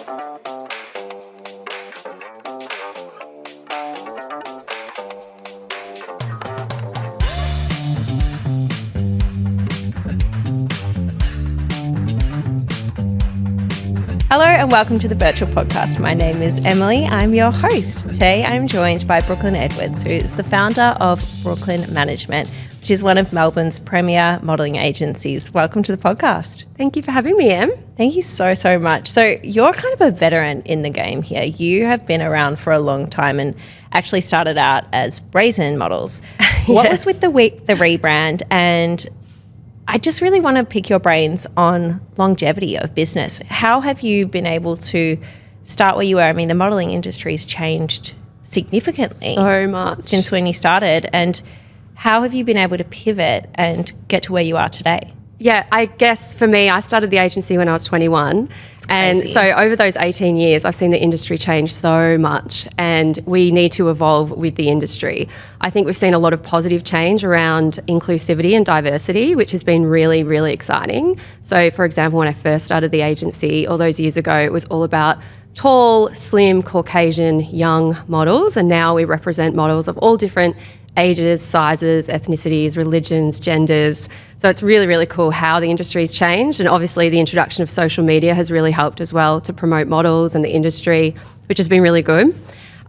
Hello and welcome to the Virtual Podcast. My name is Emily. I'm your host. Today I'm joined by Brooklyn Edwards, who is the founder of Brooklyn Management, which is one of Melbourne's premier modelling agencies. Welcome to the podcast. Thank you for having me, Em. Thank you so much. So you're kind of a veteran in the game here. You have been around for a long time and actually started out as Brazen Models. What was with the rebrand? And I just really want to pick your brains on longevity of business. How have you been able to start where you were? I mean, the modelling industry has changed significantly. So much. Since when you started. And how have you been able to pivot and get to where you are today? Yeah, I guess for me, I started the agency when I was 21. And so over those 18 years, I've seen the industry change so much and we need to evolve with the industry. I think we've seen a lot of positive change around inclusivity and diversity, which has been really, really exciting. So for example, when I first started the agency all those years ago, it was all about tall, slim, Caucasian, young models. And now we represent models of all different ages, sizes, ethnicities, religions, genders. So it's really, really cool how the industry's changed. And obviously the introduction of social media has really helped as well to promote models and the industry, which has been really good.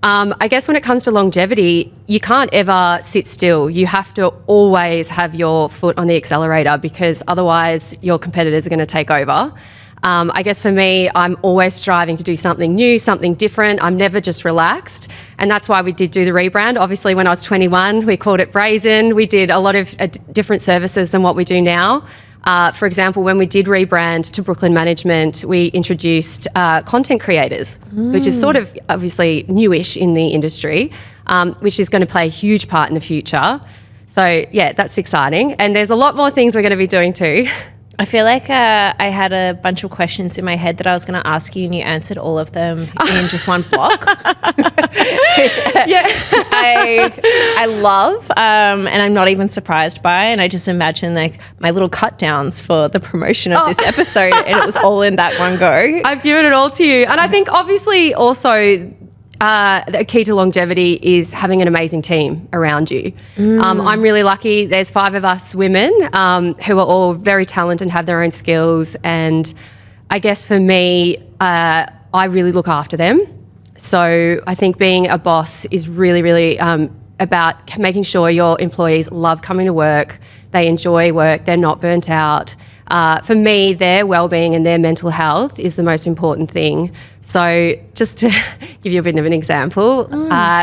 I guess when it comes to longevity, you can't ever sit still. You have to always have your foot on the accelerator because otherwise your competitors are going to take over. I guess for me, I'm always striving to do something new, something different. I'm never just relaxed. And that's why we did do the rebrand. Obviously, when I was 21, we called it Brazen. We did a lot of different services than what we do now. For example, when we did rebrand to Brooklyn Management, we introduced content creators, which is sort of obviously newish in the industry, which is going to play a huge part in the future. So yeah, that's exciting. And there's a lot more things we're going to be doing too. I feel like I had a bunch of questions in my head that I was going to ask you and you answered all of them in just one block, which I love and I'm not even surprised by. And I just imagine like my little cut downs for the promotion of this episode and it was all in that one go. I've given it all to you. And I think obviously also the key to longevity is having an amazing team around you. I'm really lucky. There's 5 of us women who are all very talented and have their own skills. And I guess for me, I really look after them. So I think being a boss is really, really about making sure your employees love coming to work. They enjoy work. They're not burnt out. For me, their well-being and their mental health is the most important thing. So just to give you a bit of an example,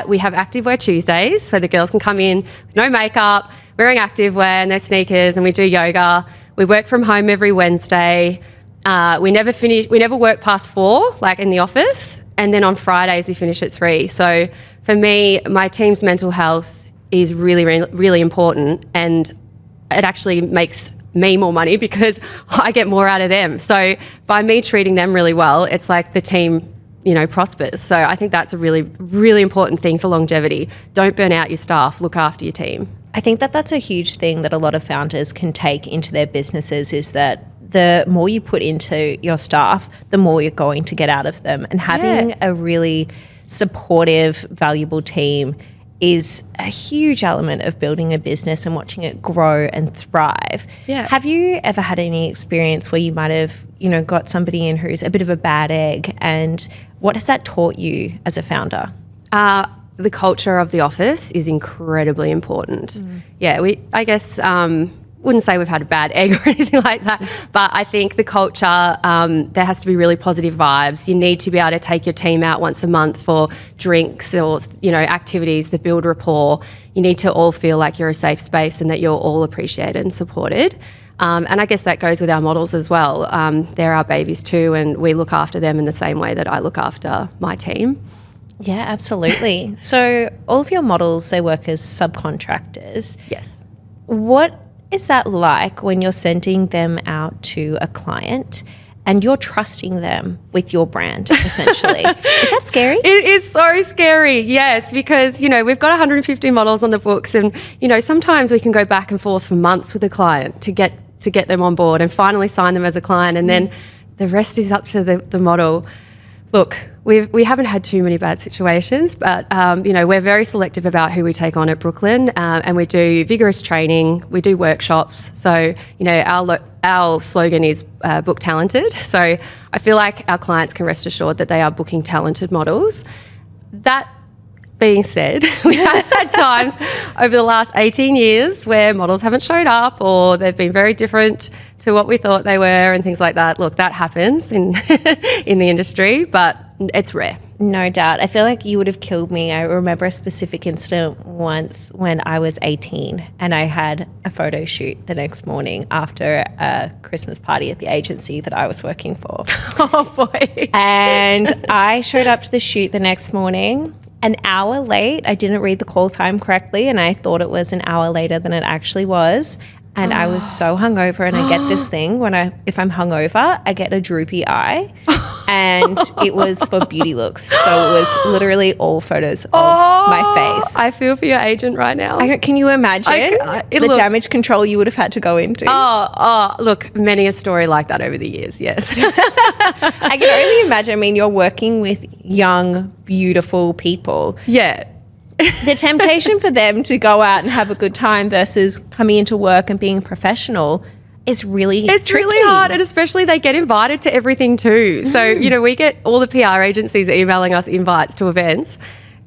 we have Activewear Tuesdays, so the girls can come in with no makeup, wearing activewear and their sneakers, and we do yoga. We work from home every Wednesday. We never work past 4, like in the office, and then on Fridays we finish at 3. So for me, my team's mental health is really, really, really important, and it actually makes me more money because I get more out of them. So by me treating them really well, it's like the team, prospers. So I think that's a really, really important thing for longevity. Don't burn out your staff, look after your team. I think that that's a huge thing that a lot of founders can take into their businesses is that the more you put into your staff, the more you're going to get out of them. And having a really supportive, valuable team is a huge element of building a business and watching it grow and thrive. Yeah. Have you ever had any experience where you might have, got somebody in who's a bit of a bad egg, and what has that taught you as a founder? The culture of the office is incredibly important. Yeah, I guess wouldn't say we've had a bad egg or anything like that, but I think the culture, there has to be really positive vibes. You need to be able to take your team out once a month for drinks or, activities that build rapport. You need to all feel like you're a safe space and that you're all appreciated and supported. And I guess that goes with our models as well. They're our babies too, and we look after them in the same way that I look after my team. Yeah, absolutely. So all of your models, they work as subcontractors. Yes. What is that like when you're sending them out to a client and you're trusting them with your brand, essentially? Is that scary? It is so scary, yes, because, we've got 150 models on the books and, sometimes we can go back and forth for months with a client to get them on board and finally sign them as a client, and then the rest is up to the model. Look, we haven't had too many bad situations, but, we're very selective about who we take on at Brooklyn, and we do vigorous training, we do workshops. So, our slogan is book talented. So I feel like our clients can rest assured that they are booking talented models. That being said, we have had times over the last 18 years where models haven't showed up or they've been very different to what we thought they were and things like that. Look, that happens in in the industry, but it's rare. No doubt. I feel like you would have killed me. I remember a specific incident once when I was 18 and I had a photo shoot the next morning after a Christmas party at the agency that I was working for. Oh, boy. And I showed up to the shoot the next morning. An hour late. I didn't read the call time correctly and I thought it was an hour later than it actually was. And I was so hungover, and I get this thing if I'm hungover, I get a droopy eye, and it was for beauty looks. So it was literally all photos of my face. I feel for your agent right now. Can you imagine the damage control you would have had to go into? Look, many a story like that over the years, yes. I can only imagine. I mean, you're working with young, beautiful people. Yeah. The temptation for them to go out and have a good time versus coming into work and being a professional is really tricky. Really hard, and especially they get invited to everything too. So, we get all the PR agencies emailing us invites to events.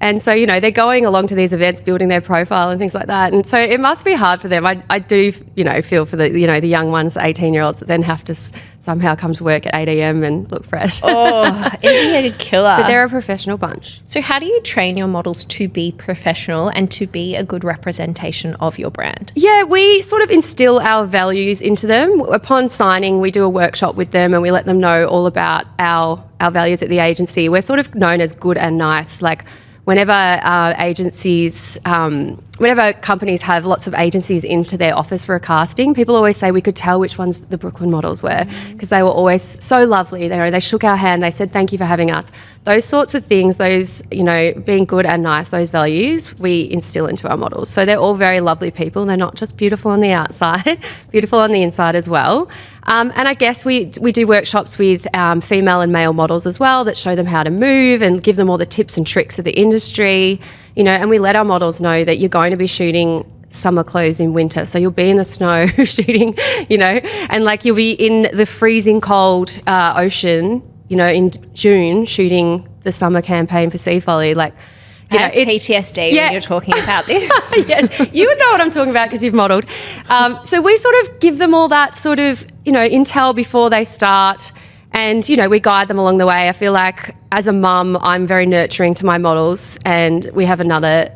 And so, they're going along to these events, building their profile and things like that. And so it must be hard for them. I do, feel for the young ones, 18-year-olds that then have to somehow come to work at 8 a.m. and look fresh. Oh, it'd be a killer. But they're a professional bunch. So how do you train your models to be professional and to be a good representation of your brand? Yeah, we sort of instill our values into them. Upon signing, we do a workshop with them and we let them know all about our values at the agency. We're sort of known as good and nice. Like, whenever whenever companies have lots of agencies into their office for a casting, people always say we could tell which ones the Brooklyn models were because they were always so lovely. They shook our hand, they said thank you for having us. Those sorts of things, those, being good and nice, those values we instill into our models. So they're all very lovely people. They're not just beautiful on the outside, beautiful on the inside as well. And I guess we do workshops with female and male models as well that show them how to move and give them all the tips and tricks of the industry, and we let our models know that you're going to be shooting summer clothes in winter. So you'll be in the snow shooting, and like you'll be in the freezing cold ocean, in June shooting the summer campaign for Sea Folly. Like, PTSD when you're talking about this. Yeah, you would know what I'm talking about because you've modelled. So we sort of give them all that sort of, intel before they start. And, we guide them along the way. I feel like as a mum, I'm very nurturing to my models, and we have another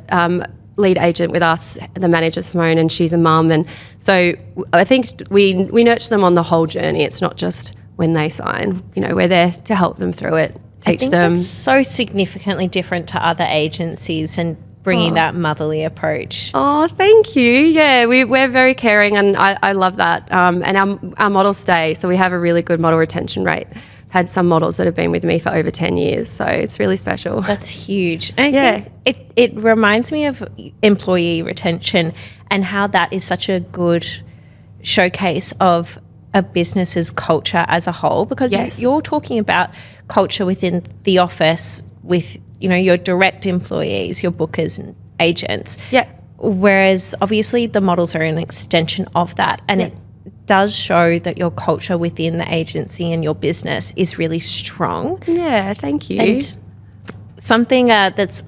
lead agent with us, the manager, Simone, and she's a mum. And so I think we nurture them on the whole journey. It's not just when they sign. We're there to help them through it, teach them. I think that's so significantly different to other agencies and bringing that motherly approach. Oh, thank you. Yeah, we're very caring, and I love that. And our models stay, so we have a really good model retention rate. I've had some models that have been with me for over 10 years, so it's really special. That's huge. And I think it reminds me of employee retention and how that is such a good showcase of a business's culture as a whole, because you're talking about culture within the office with your direct employees, your bookers and agents. Yeah. Whereas obviously the models are an extension of that, and it does show that your culture within the agency and your business is really strong. Yeah, thank you. And something that's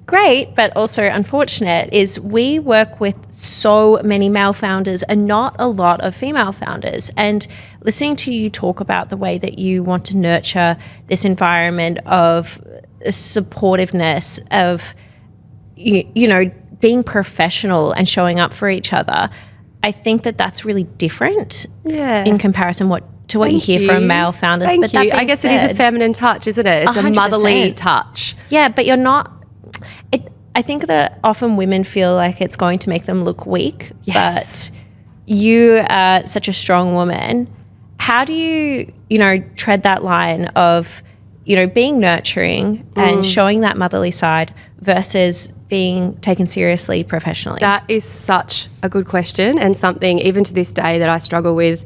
great but also unfortunate is we work with so many male founders and not a lot of female founders. And listening to you talk about the way that you want to nurture this environment of supportiveness, of being professional and showing up for each other, I think that that's really different in comparison to what you hear from male founders. Thank you. I guess it is a feminine touch, isn't it? It's 100%. A motherly touch. Yeah, but you're not. I think that often women feel like it's going to make them look weak. Yes. But you are such a strong woman. How do you tread that line of being nurturing and showing that motherly side versus being taken seriously professionally? That is such a good question, and something even to this day that I struggle with,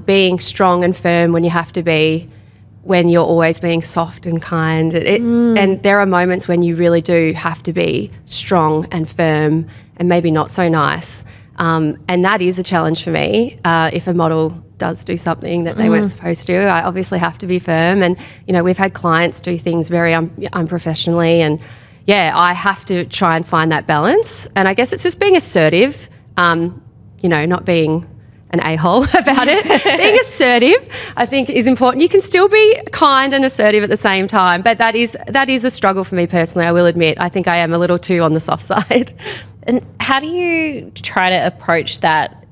being strong and firm when you have to be, when you're always being soft and kind. And there are moments when you really do have to be strong and firm and maybe not so nice. And that is a challenge for me. If a model does do something that they weren't supposed to, I obviously have to be firm. And, you know, we've had clients do things very unprofessionally, and I have to try and find that balance. And I guess it's just being assertive, you know, not being an a-hole about it. Being assertive, I think, is important. You can still be kind and assertive at the same time, but that is a struggle for me personally, I will admit. I think I am a little too on the soft side. And how do you try to approach that?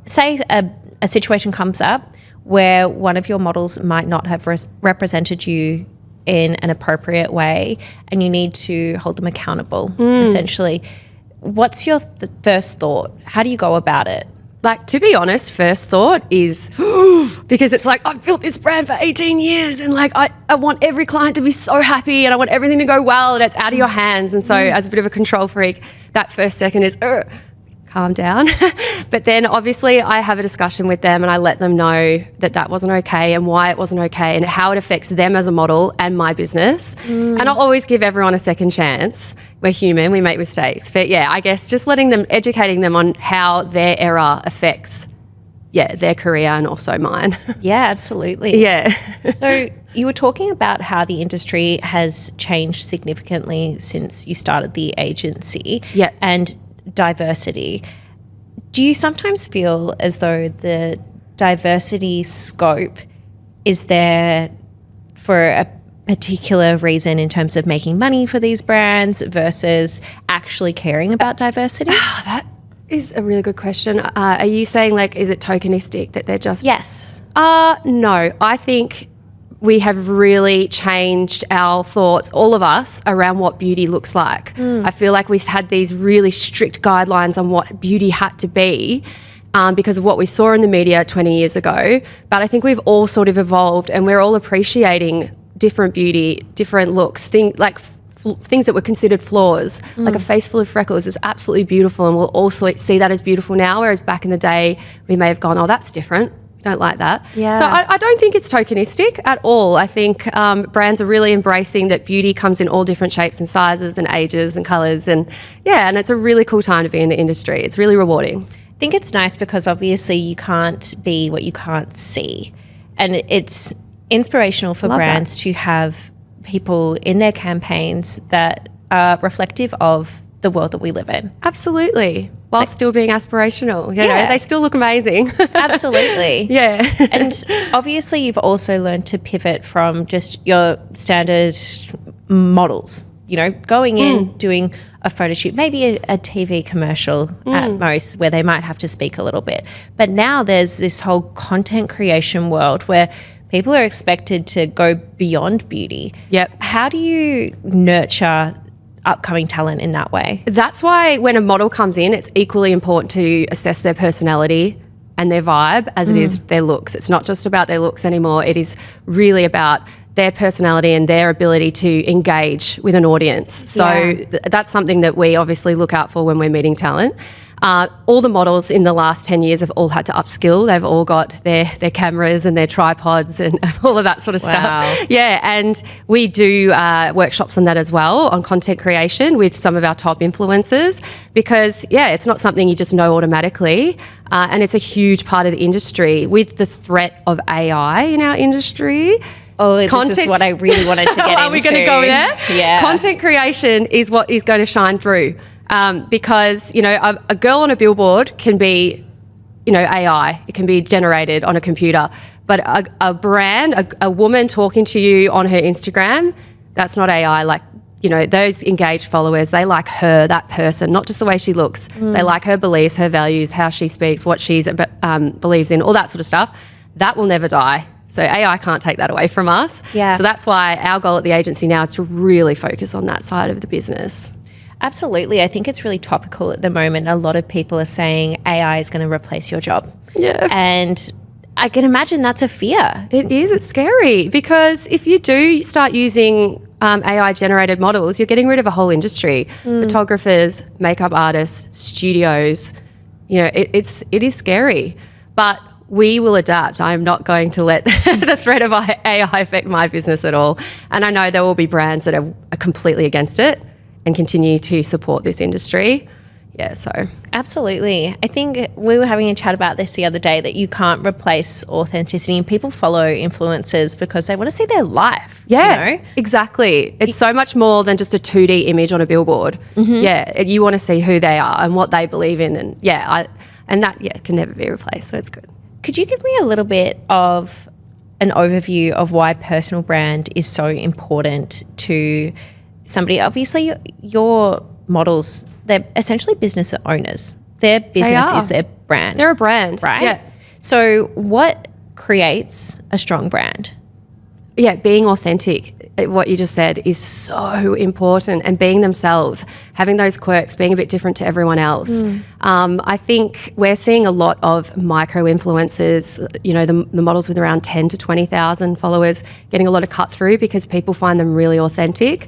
Say a situation comes up where one of your models might not have represented you in an appropriate way, and you need to hold them accountable, essentially. What's your first thought? How do you go about it? Like, to be honest, first thought is, because it's like, I've built this brand for 18 years and like, I want every client to be so happy and I want everything to go well, and it's out of your hands. And so as a bit of a control freak, that first second is, calm down. But then obviously I have a discussion with them and I let them know that that wasn't okay and why it wasn't okay and how it affects them as a model and my business. And I'll always give everyone a second chance. We're human, we make mistakes. But yeah, I guess just educating them on how their error affects their career and also mine. Yeah, absolutely. Yeah. So you were talking about how the industry has changed significantly since you started the agency. Yeah. And diversity. Do you sometimes feel as though the diversity scope is there for a particular reason in terms of making money for these brands versus actually caring about diversity? That is a really good question. Are you saying, like, is it tokenistic that they're just... Yes. No, I think we have really changed our thoughts, all of us, around what beauty looks like. I feel like we've had these really strict guidelines on what beauty had to be because of what we saw in the media 20 years ago. But I think we've all sort of evolved and we're all appreciating different beauty, different looks, things that were considered flaws, like a face full of freckles is absolutely beautiful, and we'll also see that as beautiful now, whereas back in the day we may have gone, oh, that's different. Don't like that. Yeah. So I don't think it's tokenistic at all. I think brands are really embracing that beauty comes in all different shapes and sizes and ages and colours, and it's a really cool time to be in the industry. It's really rewarding. I think it's nice because obviously you can't be what you can't see, and it's inspirational for brands to have people in their campaigns that are reflective of the world that we live in. Absolutely. While still being aspirational. You know, they still look amazing. Absolutely. Yeah. And obviously you've also learned to pivot from just your standard models, you know, going in, doing a photo shoot, maybe a TV commercial at most, where they might have to speak a little bit. But now there's this whole content creation world where people are expected to go beyond beauty. Yep. How do you nurture upcoming talent in that way? That's why when a model comes in, it's equally important to assess their personality and their vibe as it is their looks. It's not just about their looks anymore. It is really about their personality and their ability to engage with an audience. So that's something that we obviously look out for when we're meeting talent. All the models in the last 10 years have all had to upskill. They've all got their cameras and their tripods and all of that sort of stuff. Yeah, and we do workshops on that as well, on content creation with some of our top influencers, because, it's not something you just know automatically, and it's a huge part of the industry. With the threat of AI in our industry... Oh, this is what I really wanted to get into. Are we going to go there? Yeah. Content creation is what is going to shine through. Because, you know, a girl on a billboard can be, you know, AI. It can be generated on a computer. But a brand, a woman talking to you on her Instagram, that's not AI. Like, you know, those engaged followers, they like her, that person, not just the way she looks. They like her beliefs, her values, how she speaks, what she believes in, all that sort of stuff. That will never die. So AI can't take that away from us. Yeah. So that's why our goal at the agency now is to really focus on that side of the business. Absolutely. I think it's really topical at the moment. A lot of people are saying AI is going to replace your job. Yeah. And I can imagine that's a fear. It is. It's scary because if you do start using AI-generated models, you're getting rid of a whole industry. Photographers, makeup artists, studios. You know, it is scary. But we will adapt. I'm not going to let the threat of AI affect my business at all. And I know there will be brands that are completely against it and continue to support this industry. Yeah, so. Absolutely. I think we were having a chat about this the other day, that you can't replace authenticity, and people follow influencers because they want to see their life. Yeah, you know? Exactly. It's so much more than just a 2D image on a billboard. Yeah, you want to see who they are and what they believe in, and that can never be replaced, so it's good. Could you give me a little bit of an overview of why personal brand is so important to somebody? Obviously, your models, they're essentially business owners. Their business is their brand. They're a brand, right? Yeah. So what creates a strong brand? Yeah, being authentic, what you just said, is so important, and being themselves, having those quirks, being a bit different to everyone else. I think we're seeing a lot of micro influencers, you know, the models with around 10 to 20,000 followers getting a lot of cut through because people find them really authentic.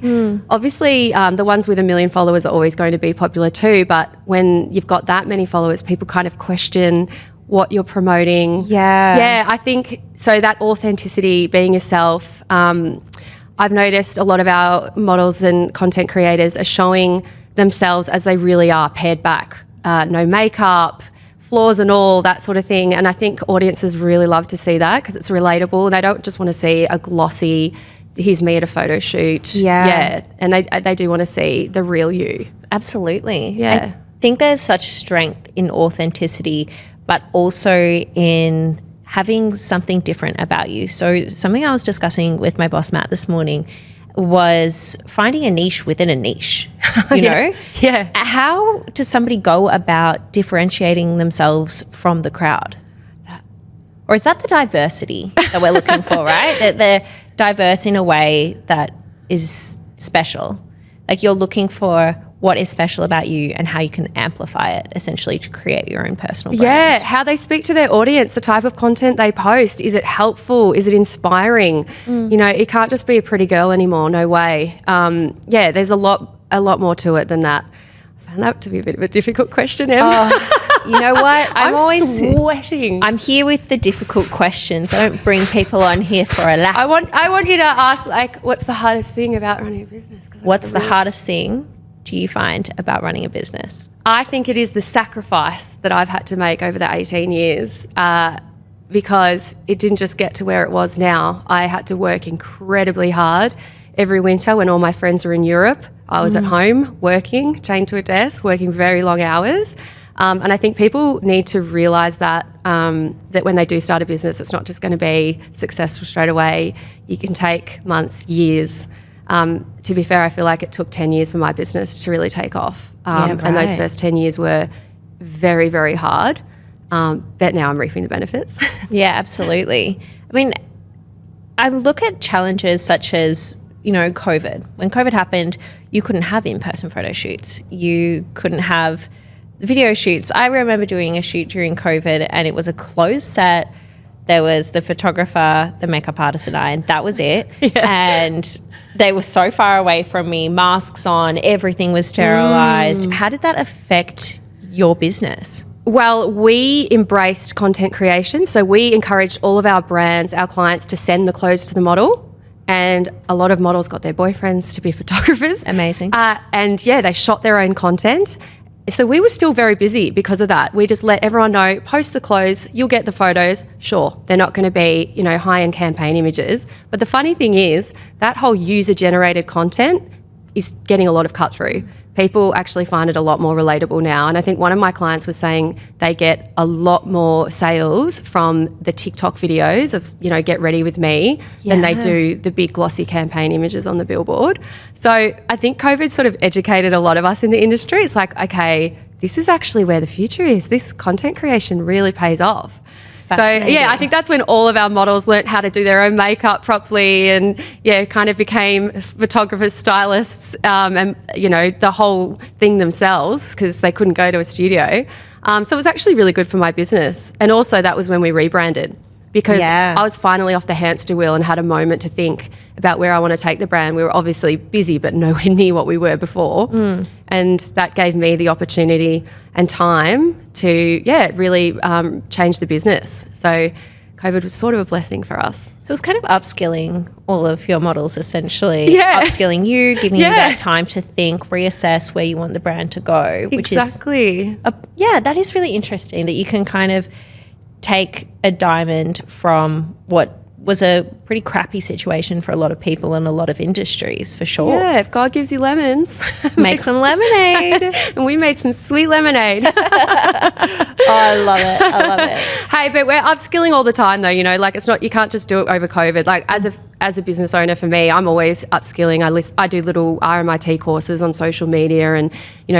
Obviously, the ones with 1 million followers are always going to be popular too, but when you've got that many followers, people kind of question what you're promoting. Yeah, I think so. That authenticity, being yourself. I've noticed a lot of our models and content creators are showing themselves as they really are, pared back, no makeup, flaws and all, that sort of thing. And I think audiences really love to see that because it's relatable. They don't just want to see a glossy, here's me at a photo shoot. Yeah. And they do want to see the real you. Absolutely. Yeah. I think there's such strength in authenticity, but also in having something different about you. So something I was discussing with my boss, Matt, this morning was finding a niche within a niche, you know? Yeah. How does somebody go about differentiating themselves from the crowd? Or is that the diversity that we're looking for, right? That they're diverse in a way that is special. Like you're looking for what is special about you and how you can amplify it, essentially, to create your own personal brand. Yeah, how they speak to their audience, the type of content they post. Is it helpful? Is it inspiring? You know, it can't just be a pretty girl anymore. No way. There's a lot more to it than that. I found that to be a bit of a difficult question, Em. You know what? I'm always sweating. I'm here with the difficult questions. I don't bring people on here for a laugh. I want you to ask, like, what's the hardest thing about running a business? What's the hardest thing do you find about running a business? I think it is the sacrifice that I've had to make over the 18 years because it didn't just get to where it was now. I had to work incredibly hard every winter when all my friends were in Europe. I was at home working, chained to a desk, working very long hours. And I think people need to realise that that when they do start a business, it's not just going to be successful straight away. You can take months, years. To be fair, I feel like it took 10 years for my business to really take off. And those first 10 years were very, very hard. But now I'm reaping the benefits. Yeah, absolutely. I mean, I look at challenges such as, you know, COVID. When COVID happened, you couldn't have in-person photo shoots. You couldn't have video shoots. I remember doing a shoot during COVID and it was a closed set. There was the photographer, the makeup artist and I, and that was it. Yeah. And they were so far away from me, masks on, everything was sterilised. How did that affect your business? Well, we embraced content creation. So we encouraged all of our brands, our clients, to send the clothes to the model. And a lot of models got their boyfriends to be photographers. Amazing. And yeah, they shot their own content. So we were still very busy because of that. We just let everyone know, post the clothes, you'll get the photos. Sure, they're not going to be, you know, high-end campaign images. But the funny thing is that whole user-generated content is getting a lot of cut-through. People actually find it a lot more relatable now. And I think one of my clients was saying they get a lot more sales from the TikTok videos of, you know, get ready with me than they do the big glossy campaign images on the billboard. So I think COVID sort of educated a lot of us in the industry. It's like, okay, this is actually where the future is. This content creation really pays off. So, yeah, I think that's when all of our models learnt how to do their own makeup properly and, yeah, kind of became photographers, stylists, and, you know, the whole thing themselves because they couldn't go to a studio. So it was actually really good for my business. And also that was when we rebranded because I was finally off the hamster wheel and had a moment to think about where I want to take the brand. We were obviously busy but nowhere near what we were before. And And that gave me the opportunity and time to, really change the business. So COVID was sort of a blessing for us. So it's kind of upskilling all of your models, essentially. Yeah. Upskilling you, giving you that time to think, reassess where you want the brand to go. Which exactly. That is really interesting, that you can kind of take a diamond from what was a pretty crappy situation for a lot of people in a lot of industries, for sure. Yeah, if God gives you lemons, make some lemonade. And we made some sweet lemonade. I love it. Hey, but we're upskilling all the time though, like it's not, you can't just do it over COVID. Like as a business owner, for me, I'm always upskilling. I do little RMIT courses on social media and,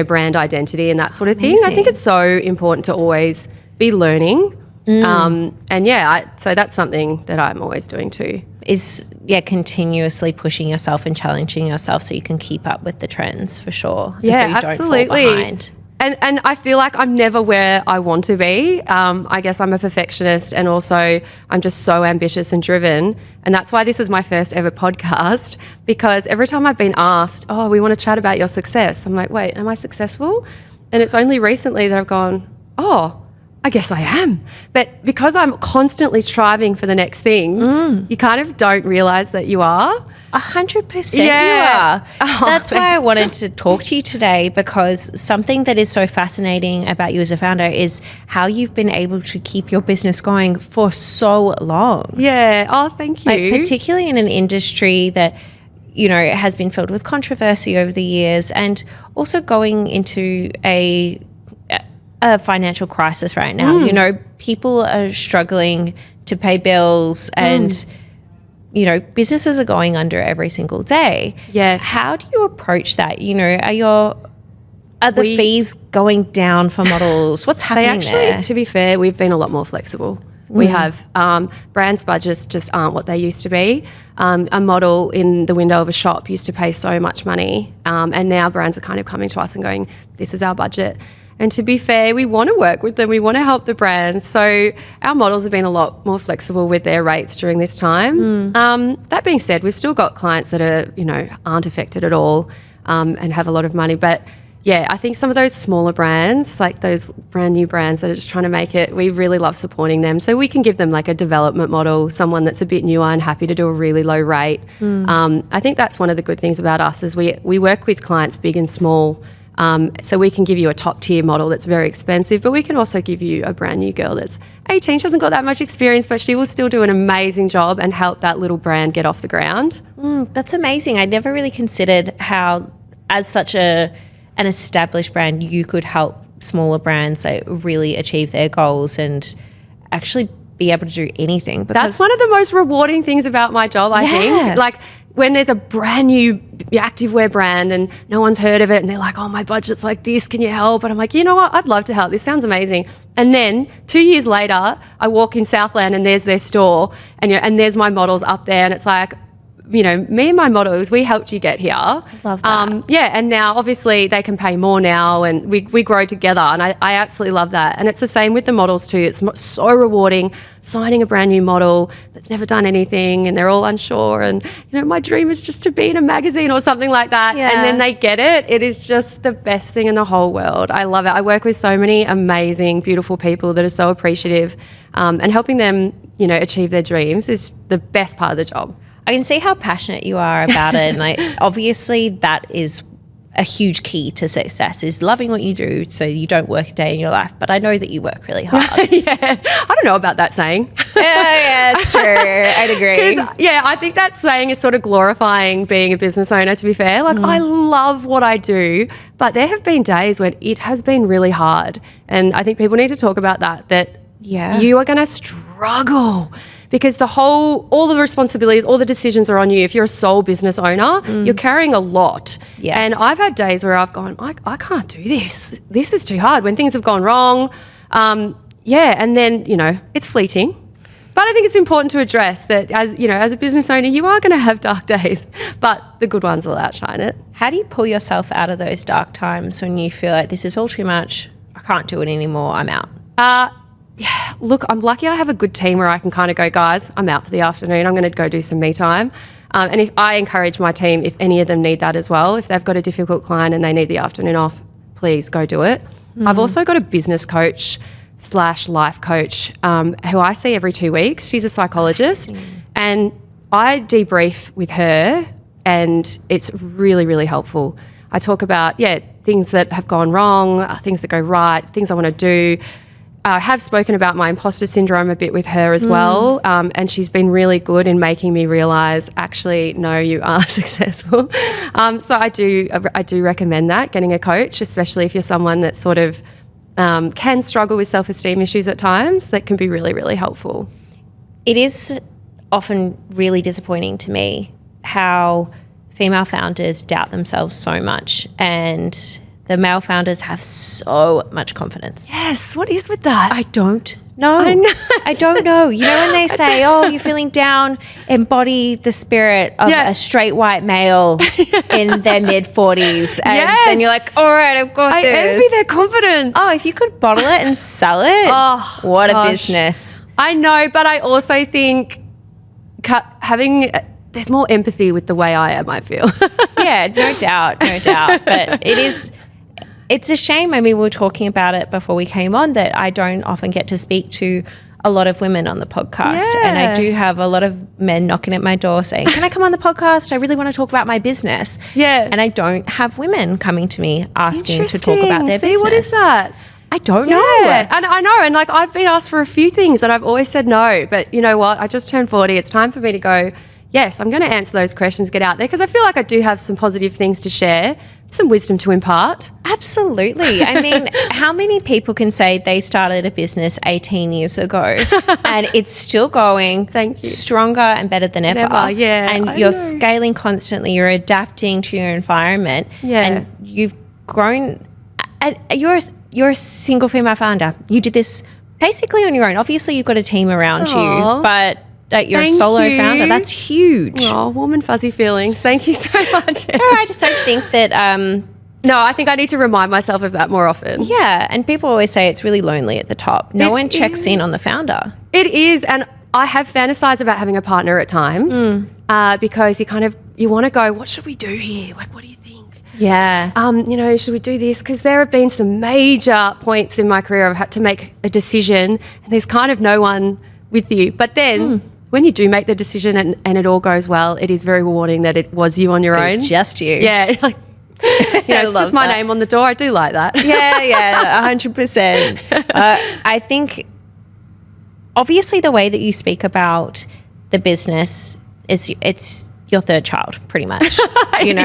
brand identity and that sort of thing. I think it's so important to always be learning. So that's something that I'm always doing too. Is continuously pushing yourself and challenging yourself so you can keep up with the trends, for sure. Yeah, and so you absolutely. Don't fall behind. And I feel like I'm never where I want to be. I guess I'm a perfectionist, and also I'm just so ambitious and driven. And that's why this is my first ever podcast, because every time I've been asked, oh, we want to chat about your success, I'm like, wait, am I successful? And it's only recently that I've gone, oh, I guess I am. But because I'm constantly striving for the next thing, you kind of don't realise that you are. 100% you are. That's why I wanted to talk to you today, because something that is so fascinating about you as a founder is how you've been able to keep your business going for so long. Yeah. Oh, thank you. Like, particularly in an industry that, has been filled with controversy over the years, and also going into a financial crisis right now. People are struggling to pay bills, and businesses are going under every single day. Yes. How do you approach that? Are the fees going down for models? What's happening there? To be fair, we've been a lot more flexible. We have brands' budgets just aren't what they used to be. A model in the window of a shop used to pay so much money, and now brands are kind of coming to us and going, this is our budget. And to be fair, we want to work with them. We want to help the brands. So our models have been a lot more flexible with their rates during this time. That being said, we've still got clients that are, aren't affected at all, and have a lot of money. But yeah, I think some of those smaller brands, like those brand new brands that are just trying to make it, we really love supporting them. So we can give them like a development model, someone that's a bit newer and happy to do a really low rate. I think that's one of the good things about us is we work with clients big and small. So we can give you a top tier model that's very expensive, but we can also give you a brand new girl that's 18. She hasn't got that much experience, but she will still do an amazing job and help that little brand get off the ground. That's amazing. I never really considered how, as such an established brand, you could help smaller brands really achieve their goals and actually be able to do anything. That's one of the most rewarding things about my job, I think. Like, when there's a brand new activewear brand and no one's heard of it and they're like, oh, my budget's like this, can you help? And I'm like, you know what, I'd love to help. This sounds amazing. And then 2 years later, I walk in Southland and there's their store and there's my models up there, and it's like, me and my models, we helped you get here. Love that. And now obviously they can pay more now, and we grow together, and I absolutely love that. And it's the same with the models too. It's so rewarding signing a brand new model that's never done anything and they're all unsure, and my dream is just to be in a magazine or something like that. Yeah. And then they get it. It is just the best thing in the whole world. I love it. I work with so many amazing, beautiful people that are so appreciative, and helping them, achieve their dreams is the best part of the job. I can see how passionate you are about it, and obviously that is a huge key to success, is loving what you do so you don't work a day in your life. But I know that you work really hard. Yeah, I don't know about that saying. Yeah, it's true. I'd agree. I think that saying is sort of glorifying being a business owner, to be fair. Like, I love what I do, but there have been days when it has been really hard. And I think people need to talk about that you are going to struggle, because all the responsibilities, all the decisions are on you. If you're a sole business owner, you're carrying a lot. Yeah. And I've had days where I've gone, I can't do this. This is too hard, when things have gone wrong. And then, it's fleeting. But I think it's important to address that as a business owner, you are going to have dark days, but the good ones will outshine it. How do you pull yourself out of those dark times when you feel like this is all too much, I can't do it anymore, I'm out? Look, I'm lucky I have a good team where I can kind of go, guys, I'm out for the afternoon. I'm going to go do some me time. And if I encourage my team, if any of them need that as well, if they've got a difficult client and they need the afternoon off, please go do it. I've also got a business coach / life coach who I see every 2 weeks. She's a psychologist and I debrief with her and it's really, really helpful. I talk about, things that have gone wrong, things that go right, things I want to do. I have spoken about my imposter syndrome a bit with her as well, and she's been really good in making me realise, actually, no, you are successful. So I do recommend that, getting a coach, especially if you're someone that sort of can struggle with self-esteem issues at times. That can be really, really helpful. It is often really disappointing to me how female founders doubt themselves so much and the male founders have so much confidence. Yes, what is with that? I don't know. I don't know. You know when they say, oh, you're feeling down, embody the spirit of a straight white male in their mid-40s. And then you're like, all right, I've got this. I envy their confidence. Oh, if you could bottle it and sell it, what a business. I know, but I also think there's more empathy with the way I am, I feel. Yeah, no doubt. But it's a shame. I mean, we were talking about it before we came on that I don't often get to speak to a lot of women on the podcast. Yeah. And I do have a lot of men knocking at my door saying, can I come on the podcast? I really want to talk about my business. Yeah. And I don't have women coming to me asking to talk about their business. See, what is that? I don't know. And I know. And like I've been asked for a few things and I've always said no. But you know what? I just turned 40. It's time for me to go, yes, I'm going to answer those questions, get out there, because I feel like I do have some positive things to share, some wisdom to impart. Absolutely. I mean, how many people can say they started a business 18 years ago and it's still going stronger and better than ever? And you're scaling constantly, you're adapting to your environment and you've grown. And you're a single female founder. You did this basically on your own. Obviously, you've got a team around you, but you're a solo founder. That's huge. Oh, warm and fuzzy feelings. Thank you so much. I just don't think that... no, I think I need to remind myself of that more often. Yeah, and people always say it's really lonely at the top. No one checks in on the founder. It is, and I have fantasized about having a partner at times because you want to go, what should we do here? Like, what do you think? Yeah. Should we do this? Because there have been some major points in my career I've had to make a decision and there's kind of no one with you. But then when you do make the decision and it all goes well, it is very rewarding that it was you on your own. It's just you. Yeah. Like, it's just my name on the door. I do like that. Yeah, 100%. I think obviously the way that you speak about the business it's your third child, pretty much. You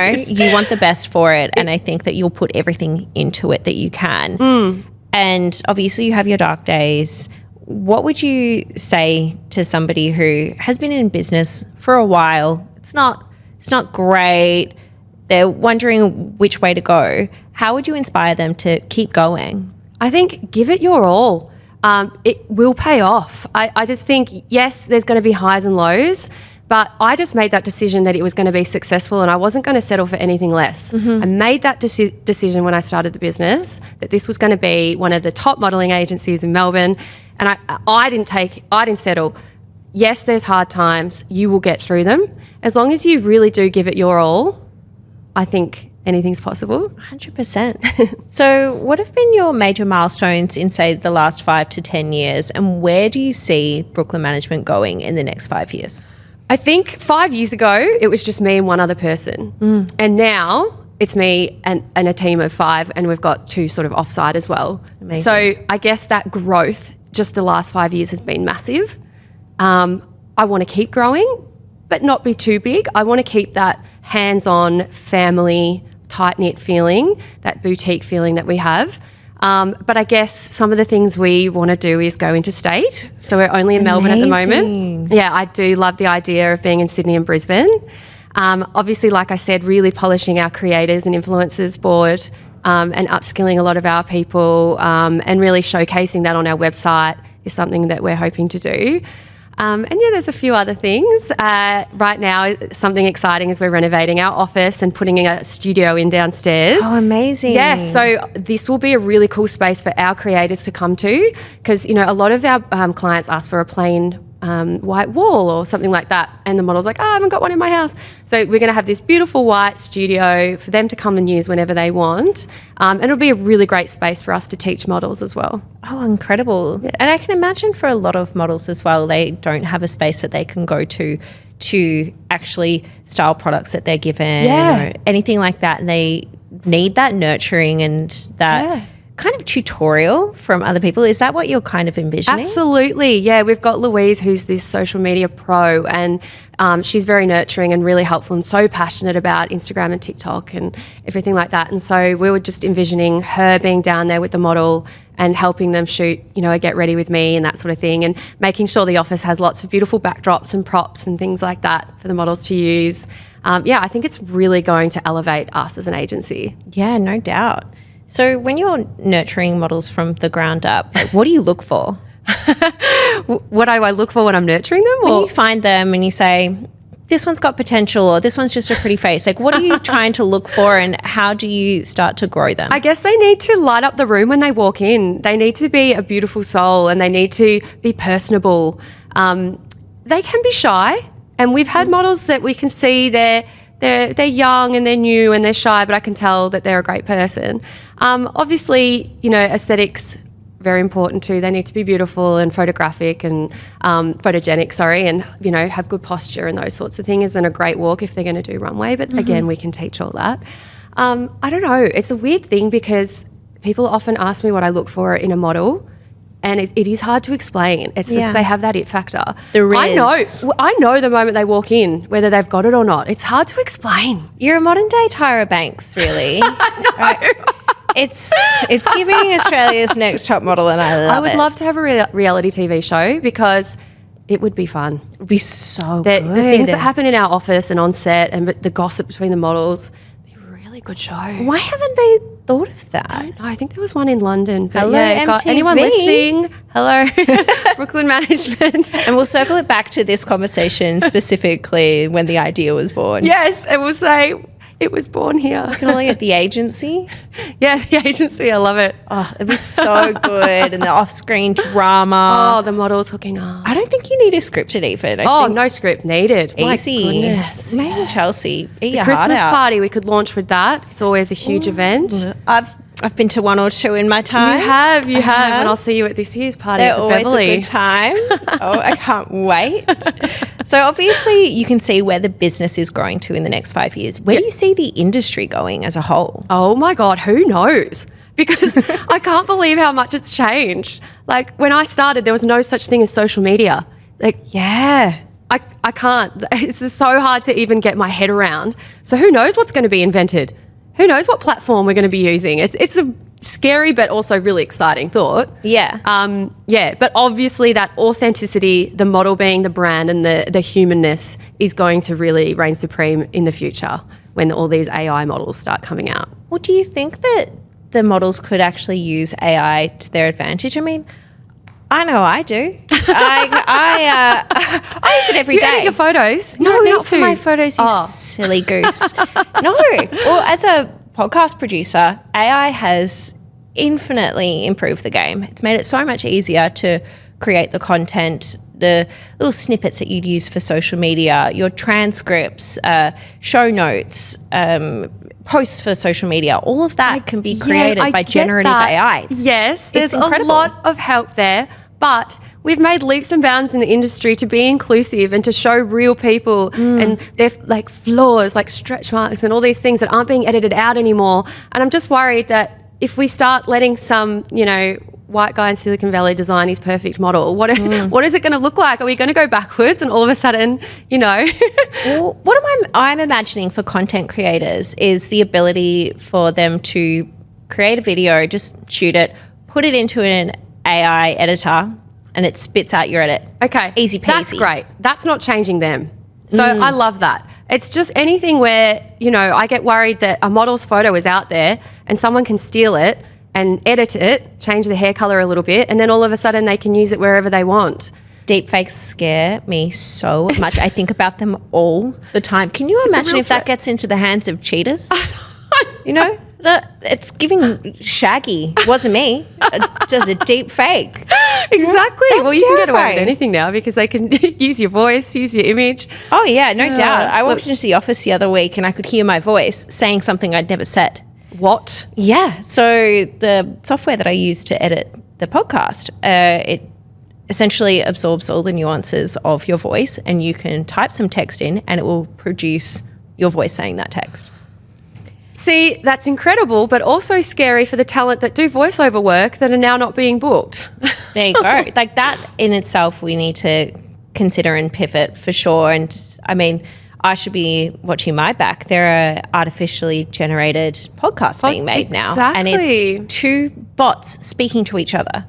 want the best for it. And I think that you'll put everything into it that you can. And obviously you have your dark days. What would you say to somebody who has been in business for a while? It's not great. They're wondering which way to go. How would you inspire them to keep going? I think give it your all. It will pay off. I just think, yes, there's going to be highs and lows, but I just made that decision that it was going to be successful and I wasn't going to settle for anything less. I made that decision when I started the business that this was going to be one of the top modelling agencies in Melbourne, and I didn't settle. Yes, there's hard times. You will get through them. As long as you really do give it your all, I think anything's possible. 100%. So what have been your major milestones in, say, the last 5 to 10 years, and where do you see Brooklyn Management going in the next 5 years? I think 5 years ago, it was just me and one other person. And now it's me and a team of 5, and we've got 2 sort of offsite as well. Amazing. So I guess that growth just the last 5 years has been massive. I want to keep growing, but not be too big. I want to keep that hands-on, family, tight-knit feeling, that boutique feeling that we have. But I guess some of the things we want to do is go interstate. So we're only in Melbourne at the moment. Yeah, I do love the idea of being in Sydney and Brisbane. Obviously, like I said, really polishing our creators and influencers board and upskilling a lot of our people and really showcasing that on our website is something that we're hoping to do. There's a few other things. Right now, something exciting is we're renovating our office and putting a studio in downstairs. Oh, amazing. Yes, so this will be a really cool space for our creators to come to because, a lot of our clients ask for a plain white wall or something like that. And the model's like, I haven't got one in my house. So we're going to have this beautiful white studio for them to come and use whenever they want. And it'll be a really great space for us to teach models as well. Oh, incredible. Yeah. And I can imagine for a lot of models as well, they don't have a space that they can go to actually style products that they're given or anything like that. And they need that nurturing and that kind of tutorial from other people. Is that what you're kind of envisioning? Absolutely. Yeah, we've got Louise, who's this social media pro, and she's very nurturing and really helpful and so passionate about Instagram and TikTok and everything like that. And so we were just envisioning her being down there with the model and helping them shoot, a get ready with me and that sort of thing, and making sure the office has lots of beautiful backdrops and props and things like that for the models to use. I think it's really going to elevate us as an agency. Yeah, no doubt. So when you're nurturing models from the ground up, what do you look for? What do I look for when I'm nurturing them? When you find them and you say, this one's got potential or this one's just a pretty face, what are you trying to look for and how do you start to grow them? I guess they need to light up the room when they walk in. They need to be a beautiful soul and they need to be personable. They can be shy, and we've had models that we can see they're young and they're new and they're shy, but I can tell that they're a great person. Obviously, aesthetics, very important too. They need to be beautiful and photographic and photogenic, and, have good posture and those sorts of things, and a great walk if they're going to do runway. But again, we can teach all that. I don't know. It's a weird thing because people often ask me what I look for in a model. And it is hard to explain. It's just they have that it factor. There is. I know the moment they walk in, whether they've got it or not. It's hard to explain. You're a modern day Tyra Banks, really. I know. It's giving Australia's Next Top Model, and I love it. I would love to have a reality TV show because it would be fun. It would be so good. The things that happen in our office and on set and the gossip between the models, it'd be a really good show. Why haven't they thought of that? I don't know. I think there was one in London. But hello, MTV. Anyone listening? Hello, Brooklyn management. And we'll circle it back to this conversation specifically when the idea was born. Yes, and we'll say it was born here. Calling it the agency. Yeah, the agency. I love it. Oh, it'd be so good. And the off-screen drama. Oh, the models hooking up. I don't think you need a scripted even. No script needed. Easy. My goodness. Maybe Chelsea. Eat the Christmas party, we could launch with that. It's always a huge event. I've been to one or two in my time. You have, and I'll see you at this year's party They're at the always Beverly. a good time. Oh, I can't wait. So obviously you can see where the business is growing to in the next 5 years. Where do you see the industry going as a whole? Oh my God, who knows? Because I can't believe how much it's changed. Like when I started, there was no such thing as social media. I can't. It's just so hard to even get my head around. So who knows what's going to be invented? Who knows what platform we're going to be using? It's a scary but also really exciting thought. Yeah. But obviously that authenticity, the model being the brand and the humanness is going to really reign supreme in the future when all these AI models start coming out. Well, do you think that the models could actually use AI to their advantage? I mean, I know I do. I use it every day. Do you edit your photos? No, not for my photos, you silly goose. No. Well, as a podcast producer, AI has infinitely improved the game. It's made it so much easier to create the content, the little snippets that you'd use for social media, your transcripts, show notes, posts for social media. All of that can be created by generative AI. Yes, there's a lot of help there. But we've made leaps and bounds in the industry to be inclusive and to show real people and their flaws, like stretch marks and all these things that aren't being edited out anymore. And I'm just worried that if we start letting some, white guy in Silicon Valley design his perfect model, what is it going to look like? Are we going to go backwards and all of a sudden, Well, what I'm imagining for content creators is the ability for them to create a video, just shoot it, put it into an AI editor, and it spits out your edit. Okay. Easy peasy. That's great. That's not changing them. So I love that. It's just anything where, I get worried that a model's photo is out there and someone can steal it and edit it, change the hair color a little bit, and then all of a sudden they can use it wherever they want. Deepfakes scare me so much. I think about them all the time. Can you imagine if that gets into the hands of cheaters? It's giving Shaggy. Wasn't me. Just a deep fake. Exactly. That's well, you can get away terrifying. with anything now because they can use your voice, use your image. Oh, yeah, no doubt. I walked into the office the other week and I could hear my voice saying something I'd never said. What? Yeah. So the software that I use to edit the podcast, it essentially absorbs all the nuances of your voice, and you can type some text in and it will produce your voice saying that text. See, that's incredible, but also scary for the talent that do voiceover work that are now not being booked. There you go. Like that in itself, we need to consider and pivot for sure. And I mean, I should be watching my back. There are artificially generated podcasts being made now. And it's two bots speaking to each other.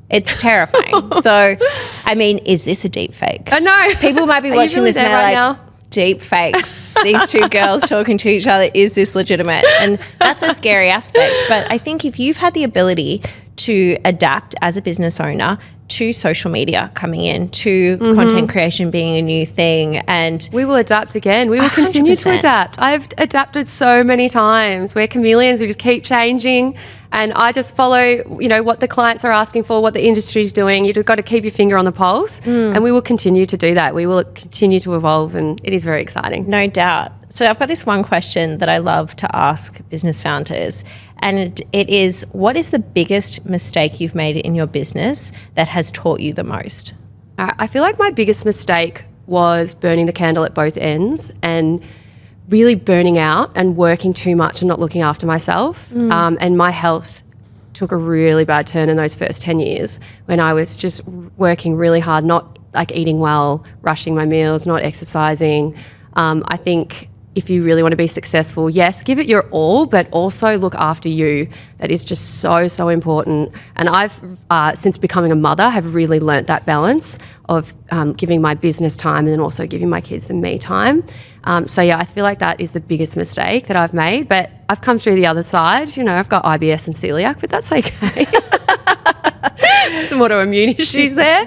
It's terrifying. So, I mean, is this a deep fake? I know. People might be watching this and they're like, deep fakes. These two girls talking to each other. Is this legitimate? And that's a scary aspect. But I think if you've had the ability to adapt as a business owner to social media coming in, to content creation being a new thing, and we will adapt again. We will continue to adapt. I've adapted so many times. We're chameleons. We just keep changing. And I just follow, you know, what the clients are asking for, what the industry's doing. You've got to keep your finger on the pulse. And we will continue to do that. We will continue to evolve, and it is very exciting. No doubt. So I've got this one question that I love to ask business founders, and it is, what is the biggest mistake you've made in your business that has taught you the most? I feel like my biggest mistake was burning the candle at both ends and really burning out and working too much and not looking after myself. And my health took a really bad turn in those first 10 years when I was just working really hard, not like eating well, rushing my meals, not exercising. I think if you really want to be successful, yes, give it your all, but also look after you. That is just so, so important. And I've, since becoming a mother, have really learnt that balance of giving my business time and then also giving my kids and me time. So yeah, I feel like that is the biggest mistake that I've made, but I've come through the other side. You know, I've got IBS and celiac, but that's okay. Some autoimmune issues there.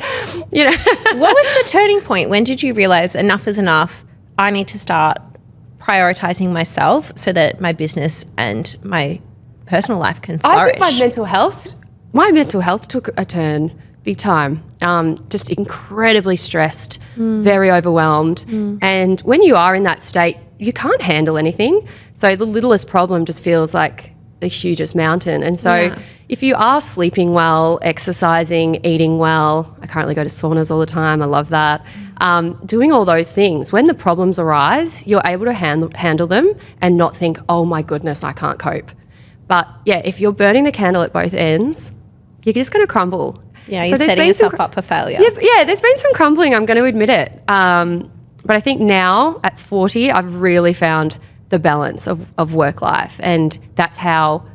You know, what was the turning point? When did you realize enough is enough? I need to start prioritizing myself so that my business and my personal life can flourish. I think my mental health took a turn big time. Just incredibly stressed, very overwhelmed. And when you are in that state, you can't handle anything. So the littlest problem just feels like the hugest mountain. And so if you are sleeping well, exercising, eating well, I currently go to saunas all the time. I love that. Doing all those things, when the problems arise, you're able to handle them and not think, oh my goodness, I can't cope. But yeah, if you're burning the candle at both ends, you're just going to crumble. Yeah, you're setting yourself up for failure. Yeah, there's been some crumbling, I'm going to admit it. But I think now at 40, I've really found the balance of work life, and that's how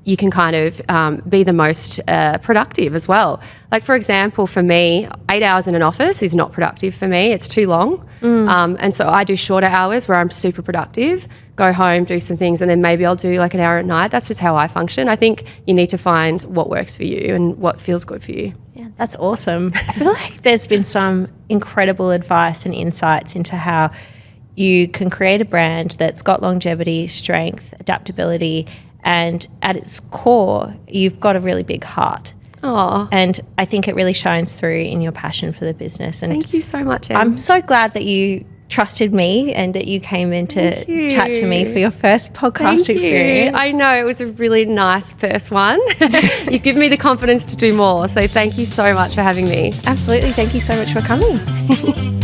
you can kind of be the most productive as well. Like, for example, for me, 8 hours in an office is not productive for me. It's too long. And so I do shorter hours where I'm super productive, go home, do some things, and then maybe I'll do like an hour at night. That's just how I function. I think you need to find what works for you and what feels good for you. Yeah, that's awesome. I feel like there's been some incredible advice and insights into how you can create a brand that's got longevity, strength, adaptability, and at its core, you've got a really big heart. Oh, and I think it really shines through in your passion for the business. And thank you so much, Em. I'm so glad that you trusted me and that you came in to chat to me for your first podcast experience. I know, it was a really nice first one. You've given me the confidence to do more. So thank you so much for having me. Absolutely. Thank you so much for coming.